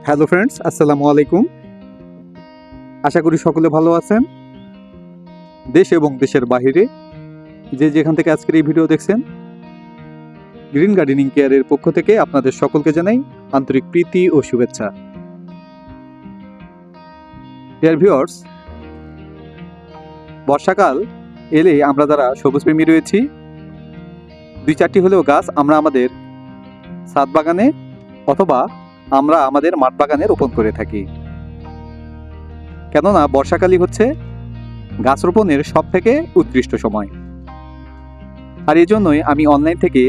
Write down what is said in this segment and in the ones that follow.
Hello friends, আসসালামু আলাইকুম। আশা করি সকলে ভালো আছেন। দেশ এবং দেশের বাহিরে যে যেখান থেকে আজকের এই ভিডিও দেখছেন, গ্রিন গার্ডেনিং কেয়ারের পক্ষ থেকে আপনাদের সকলকে জানাই আন্তরিক প্রীতি ও শুভেচ্ছা। ডিয়ার ভিউয়ার্স, বর্ষাকাল এলে আমরা যারা সবুজপ্রেমী রয়েছি, 2-4টি হলেও গাছ আমরা আমাদের ছাদ বাগানে অথবা আমরা আমাদের মাঠ বাগানে রোপণ করে থাকি। কেননা বর্ষাকালই হচ্ছে গাছ রোপণের সব থেকে উৎকৃষ্ট সময়। আর এই জন্যই আমি অনলাইন থেকে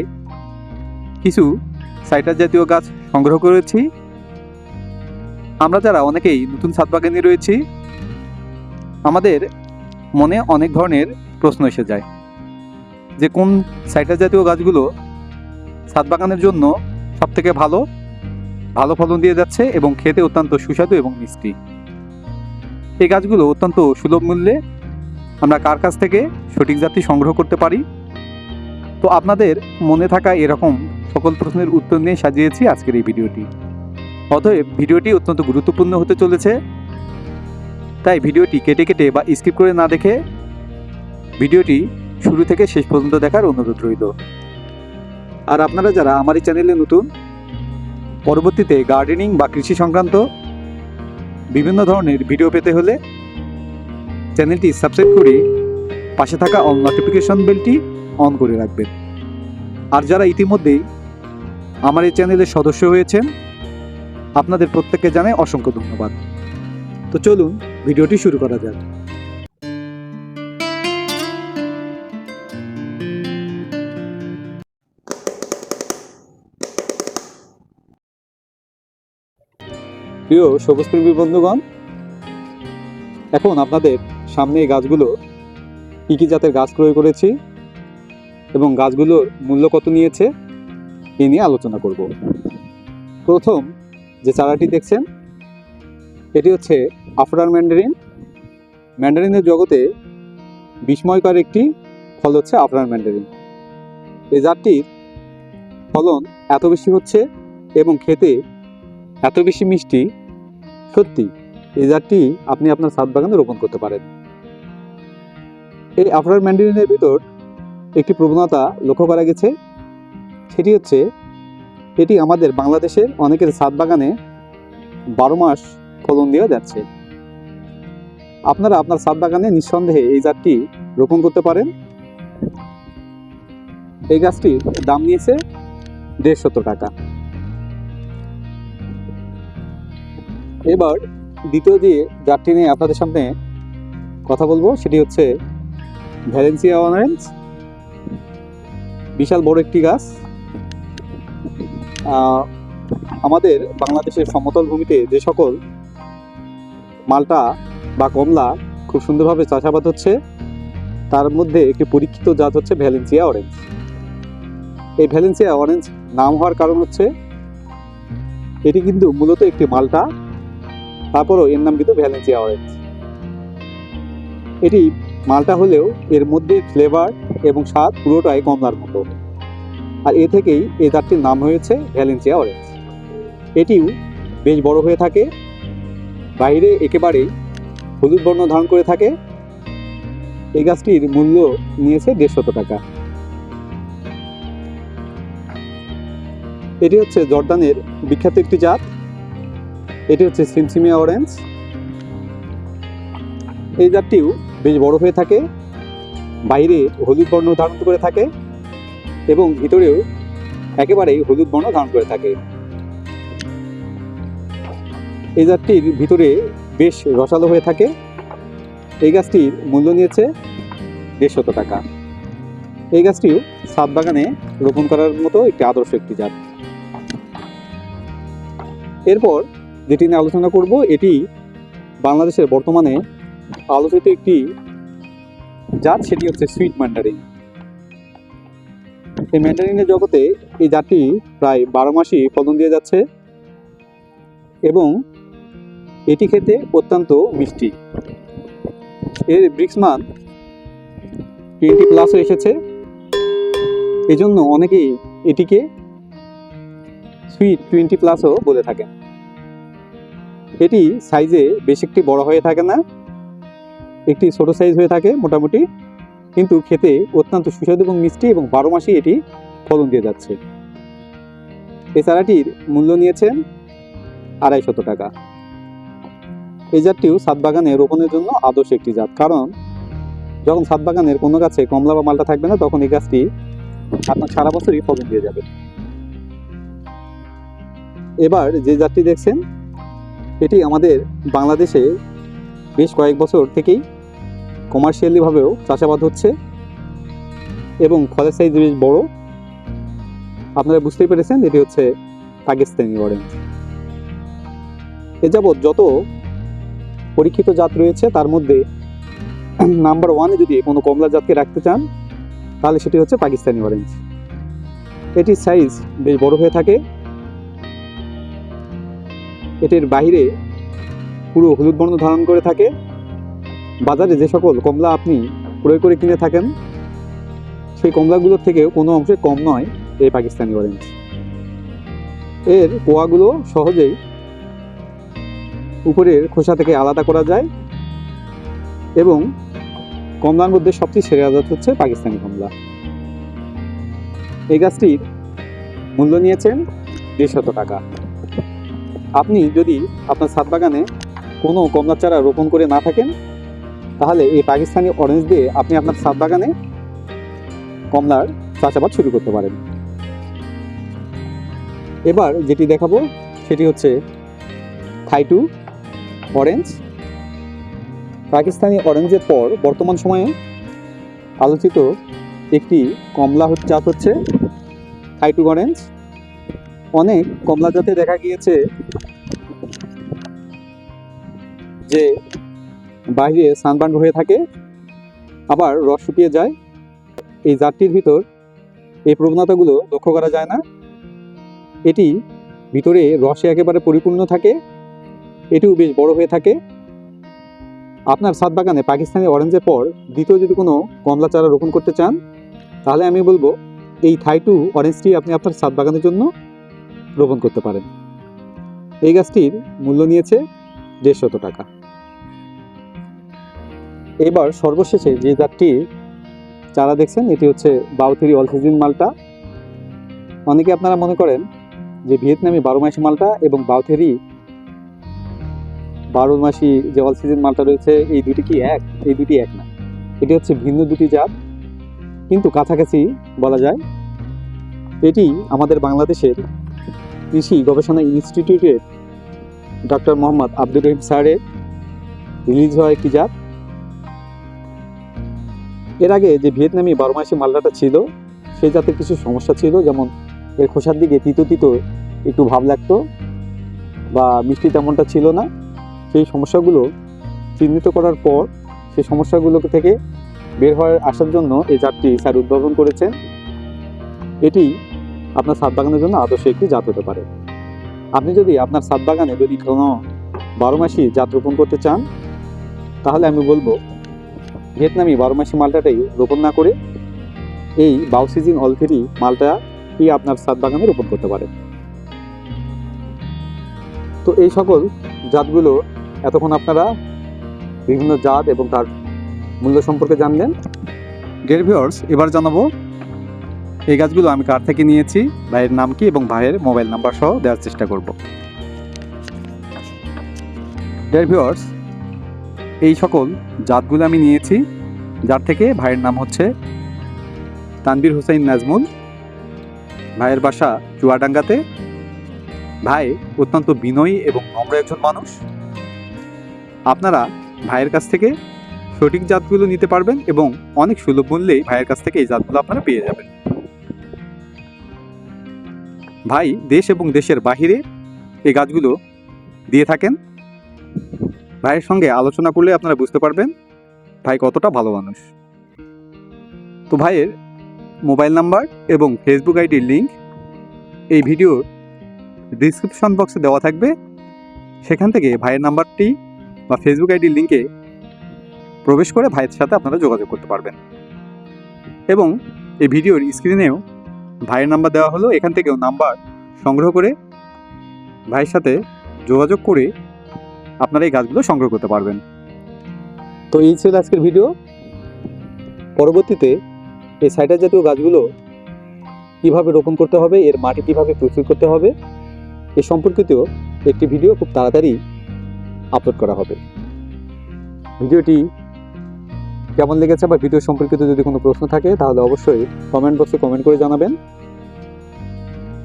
কিছু সাইটাস জাতীয় গাছ সংগ্রহ করেছি। আমরা যারা অনেকেই নতুন ছাদ বাগানে রয়েছি, আমাদের মনে অনেক ধরনের প্রশ্ন এসে যায় যে কোন সাইটাস জাতীয় গাছগুলো ছাদ বাগানের জন্য সব থেকে ভালো ফলন দিয়ে যাচ্ছে এবং খেতে অত্যন্ত সুস্বাদু এবং মিষ্টি। এই গাছগুলো অত্যন্ত সুলভ মূল্যে আমরা কার কাছ থেকে সঠিক জাতি সংগ্রহ করতে পারি। তো আপনাদের মনে থাকা এরকম সকল প্রশ্নের উত্তর নিয়ে সাজিয়েছি আজকের এই ভিডিওটি। অতএব ভিডিওটি অত্যন্ত গুরুত্বপূর্ণ হতে চলেছে, তাই ভিডিওটি কেটে কেটে বা স্কিপ করে না দেখে ভিডিওটি শুরু থেকে শেষ পর্যন্ত দেখার অনুরোধ রইল। আর আপনারা যারা আমার এই চ্যানেলে নতুন, পরবর্তীতে গার্ডেনিং বা কৃষি সংক্রান্ত বিভিন্ন ধরনের ভিডিও পেতে হলে চ্যানেলটি সাবস্ক্রাইব করে পাশে থাকা অল নোটিফিকেশন বেলটি অন করে রাখবেন। আর যারা ইতিমধ্যেই আমার এই চ্যানেলের সদস্য হয়েছেন, আপনাদের প্রত্যেককে জানাই অসংখ্য ধন্যবাদ। তো চলুন ভিডিওটি শুরু করা যাক। প্রিয় সবুজপ্রেমী বন্ধুগণ, এখন আপনাদের সামনে এই গাছগুলো কী কী জাতের গাছ ক্রয় করেছি এবং গাছগুলোর মূল্য কত নিয়েছে এ নিয়ে আলোচনা করব। প্রথম যে চারাটি দেখছেন, এটি হচ্ছে আফরান ম্যান্ডারিন। ম্যান্ডারিনের জগতে বিস্ময়কর একটি ফল হচ্ছে আফরান ম্যান্ডারিন। এই জাতটির ফলন এত বেশি হচ্ছে এবং খেতে এত বেশি মিষ্টি, সত্যি এই জাতটি আপনি আপনার ছাদ বাগানে রোপণ করতে পারেন। এই আফরান ম্যান্ডারিনের ভিতর একটি প্রবণতা লক্ষ্য করা গেছে, সেটি হচ্ছে এটি আমাদের বাংলাদেশের অনেকের ছাদ বাগানে 12 মাস ফলন দিয়ে যাচ্ছে। আপনারা আপনার ছাদ বাগানে নিঃসন্দেহে এই জাতটি রোপণ করতে পারেন। এই গাছটির দাম নিয়েছে 150 টাকা। এবার দ্বিতীয় যে জাতটি নিয়ে আপনাদের সামনে কথা বলবো, সেটি হচ্ছে ভ্যালেন্সিয়া অরেঞ্জ। বিশাল বড় একটি গাছ। আমাদের বাংলাদেশের সমতল ভূমিতে যে সকল মালটা বা কমলা খুব সুন্দরভাবে চাষাবাদ হচ্ছে, তার মধ্যে একটি পরীক্ষিত জাত হচ্ছে ভ্যালেন্সিয়া অরেঞ্জ। এই ভ্যালেন্সিয়া অরেঞ্জ নাম হওয়ার কারণ হচ্ছে এটি কিন্তু মূলত একটি মালটা, তারপরও এর নাম কিন্তু ভ্যালেন্সিয়া অরেঞ্জ। এটি মালটা হলেও এর মধ্যে ফ্লেভার এবং স্বাদ পুরোটাই কমলার মতো, আর এ থেকেই এই জাতটির নাম হয়েছে ভ্যালেন্সিয়া অরেঞ্জ। এটিও বেশ বড় হয়ে থাকে, বাইরে একেবারেই হলুদ বর্ণ ধারণ করে থাকে। এই গাছটির মূল্য নিয়েছে 150 টাকা। এটি হচ্ছে জর্দানের বিখ্যাত একটি জাত। এটি হচ্ছে সিমসিমিয়া অরেঞ্জ। এই জাতটিও বেশ বড় হয়ে থাকে, বাইরে হলুদ বর্ণ ধারণ করে থাকে এবং ভিতরেও একেবারেই হলুদ বর্ণ ধারণ করে থাকে। এই জাতটির ভিতরে বেশ রসালো হয়ে থাকে। এই গাছটির মূল্য নিয়েছে 150 টাকা। এই গাছটিও ছাদ বাগানে রোপণ করার মতো একটি আদর্শ একটি জাত। এরপর যেটি নিয়ে আলোচনা করব, এটি বাংলাদেশের বর্তমানে আলোচিত একটি জাত, সেটি হচ্ছে সুইট ম্যান্ডারিন। এই ম্যান্ডারিনের জগতে এই জাতটি প্রায় 12 মাসই ফলন দিয়ে যাচ্ছে এবং এটি খেতে অত্যন্ত মিষ্টি। এর ব্রিক্স মান 20+ এসেছে, এজন্য অনেকেই এটিকে সুইট 20+ও বলে থাকেন। এটি সাইজে বেশ একটি বড় হয়ে থাকে না, একটি ছোট সাইজ হয়ে থাকে মোটামুটি, কিন্তু খেতে অত্যন্ত সুস্বাদু এবং মিষ্টি এবং 12 মাসই এটি ফলন দিয়ে যাচ্ছে। এই চারাটির মূল্য নিয়েছেন 250 টাকা। এই জাতটিও ছাদ বাগানে রোপণের জন্য আদর্শ একটি জাত, কারণ যখন ছাদ বাগানের কোনো গাছে কমলা বা মালটা থাকবে না, তখন এই গাছটি আপনার সারা বছরই ফলন দিয়ে যাবে। এবার যে জাতটি দেখছেন, এটি আমাদের বাংলাদেশে বেশ কয়েক বছর থেকেই কমার্শিয়ালি ভাবেও চাষাবাদ হচ্ছে এবং ফলের সাইজ বেশ বড়। আপনারা বুঝতেই পেরেছেন, এটি হচ্ছে পাকিস্তানি অরেঞ্জ। এ যাবৎ যত পরীক্ষিত জাত রয়েছে তার মধ্যে নাম্বার 1-এ যদি কোনো কমলা জাতকে রাখতে চান, তাহলে সেটি হচ্ছে পাকিস্তানি অরেঞ্জ। এটির সাইজ বেশ বড় হয়ে থাকে, এটির বাইরে পুরো হলুদ বর্ণ ধারণ করে থাকে। বাজারে যে সকল কমলা আপনি ক্রয় করে কিনে থাকেন, সেই কমলাগুলোর থেকেও কোনো অংশে কম নয় এই পাকিস্তানি অরেঞ্জ। এর কোয়াগুলো সহজেই উপরের খোসা থেকে আলাদা করা যায় এবং কমলার মধ্যে সবচেয়ে সেরা জাত হচ্ছে পাকিস্তানি কমলা। এই গাছটির মূল্য নিয়েছেন 150 টাকা। আপনি যদি আপনার ছাদ বাগানে কোনো কমলার চারা রোপণ করে না থাকেন, তাহলে এই পাকিস্তানি অরেঞ্জ দিয়ে আপনি আপনার ছাদ বাগানে কমলার চাষাবাদ শুরু করতে পারেন। এবার যেটি দেখাবো সেটি হচ্ছে থাই-2 অরেঞ্জ। পাকিস্তানি অরেঞ্জের পর বর্তমান সময়ে আলোচিত একটি কমলা জাত হচ্ছে থাই-2 অরেঞ্জ। অনেক কমলা জাতে দেখা গিয়েছে যে বাইরে সানবার্ন হয়ে থাকে, আবার রস শুকিয়ে যায়। এই জাতটির ভিতর এই প্রবণতাগুলো লক্ষ্য করা যায় না। এটি ভিতরে রসে একেবারে পরিপূর্ণ থাকে, এটিও বেশ বড় হয়ে থাকে। আপনার ছাদ বাগানে পাকিস্তানি অরেঞ্জের পর দ্বিতীয় যদি কোনো কমলা চারা রোপণ করতে চান, তাহলে আমি বলবো এই থাই-2 অরেঞ্জটি আপনি আপনার ছাদ বাগানের জন্য রোপণ করতে পারেন। এই গাছটির মূল্য নিয়েছে 150 টাকা। এবার সর্বশেষে যে জাতটি চারা দেখছেন, এটি হচ্ছে বাউথেরি অল সিজন মালটা। অনেকে আপনারা মনে করেন যে ভিয়েতনামি 12 মাসি মালটা এবং বাউথেরি 12 মাসি যে অল সিজন মালটা রয়েছে, এই দুটি কি এক? এই দুটি এক না, এটি হচ্ছে ভিন্ন দুটি জাত, কিন্তু কাছাকাছি বলা যায়। এটি আমাদের বাংলাদেশের কৃষি গবেষণা ইনস্টিটিউটের ডক্টর মোহাম্মদ আব্দুর রহিম স্যারের রিলিজ হওয়া একটি জাত। এর আগে যে ভিয়েতনামি 12 মাসি মালটাটা ছিল, সেই জাতের কিছু সমস্যা ছিল, যেমন এর খোসার দিকে তিতো তিতো একটু ভাব লাগতো বা মিষ্টি তেমনটা ছিল না। সেই সমস্যাগুলো চিহ্নিত করার পর সেই সমস্যাগুলো থেকে বের হয়ে আসার জন্য এই জাতটি স্যার উদ্ভাবন করেছেন। এটি আপনার ছাদ বাগানের জন্য আদর্শ একটি জাত হতে পারে। আপনি যদি আপনার ছাদ বাগানে যদি কোনো 12 মাসি জাত রোপণ করতে চান, তাহলে আমি বলবো ভিয়েতনামি 12 মাসি মালটাটাই রোপণ না করে এই বাউ সিজন অল থ্রি মালটাই আপনার ছাদ বাগানে রোপণ করতে পারেন। তো এই সকল জাতগুলো এতক্ষণ আপনারা বিভিন্ন জাত এবং তার মূল্য সম্পর্কে জানলেন। ডিয়ার ভিউয়ার্স, এবার জানাবো এই গাছগুলো আমি কার থেকে নিয়েছি, ভাইয়ের নাম কি এবং ভাইয়ের মোবাইল নাম্বার সহ দেওয়ার চেষ্টা করব। ডিয়ার ভিউয়ার্স, এই সকল জাতগুলো আমি নিয়েছি যার থেকে ভাইয়ের নাম হচ্ছে তানভীর হোসেন নাজমুল। ভাইয়ের বাসা চুয়াডাঙ্গাতে। ভাই অত্যন্ত বিনয়ী এবং নম্র একজন মানুষ। আপনারা ভাইয়ের কাছ থেকে সঠিক জাতগুলো নিতে পারবেন এবং অনেক সুলভ মূল্যেই ভাইয়ের কাছ থেকে এই জাতগুলো আপনারা পেয়ে যাবেন। ভাই দেশ এবং দেশের বাহিরে এই গাছগুলো দিয়ে থাকেন। ভাইয়ের সঙ্গে আলোচনা করলে আপনারা বুঝতে পারবেন ভাই কতটা ভালো মানুষ। তো ভাইয়ের মোবাইল নাম্বার এবং ফেসবুক আইডির লিঙ্ক এই ভিডিওর ডিসক্রিপশন বক্সে দেওয়া থাকবে। সেখান থেকে ভাইয়ের নাম্বারটি বা ফেসবুক আইডির লিঙ্কে প্রবেশ করে ভাইয়ের সাথে আপনারা যোগাযোগ করতে পারবেন। এবং এই ভিডিওর স্ক্রিনেও ভাইয়ের নাম্বার দেওয়া হলো, এখান থেকেও নাম্বার সংগ্রহ করে ভাইয়ের সাথে যোগাযোগ করে আপনারা এই গাছগুলো সংগ্রহ করতে পারবেন। তো এই ছিল আজকের ভিডিও। পরবর্তীতে এই সাইডার জাতীয় গাছগুলো কিভাবে রোপণ করতে হবে, এর মাটি কিভাবে প্রস্তুত করতে হবে এ সম্পর্কিত একটি ভিডিও খুব তাড়াতাড়ি আপলোড করা হবে। ভিডিওটি কেমন লেগেছে বা ভিডিও সম্পর্কিত যদি কোনো প্রশ্ন থাকে তাহলে অবশ্যই কমেন্ট বক্সে কমেন্ট করে জানাবেন,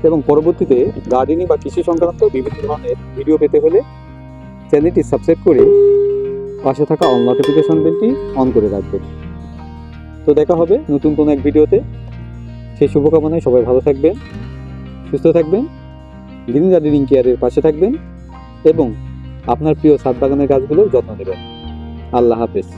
এবং পরবর্তীতে গার্ডেনিং বা কৃষি সংক্রান্ত বিভিন্ন ধরনের ভিডিও পেতে হলে চ্যানেলটি সাবস্ক্রাইব করে পাশে থাকা অল নোটিফিকেশন বেলটি অন করে রাখবেন। তো দেখা হবে নতুন কোনো এক ভিডিওতে। সেই শুভকামনায় সবাই ভালো থাকবেন, সুস্থ থাকবেন, গ্রিন গার্ডেনিং কেয়ারের পাশে থাকবেন এবং আপনার প্রিয় ছাদ বাগানের গাছগুলোর যত্ন নেবেন। আল্লাহ হাফেজ।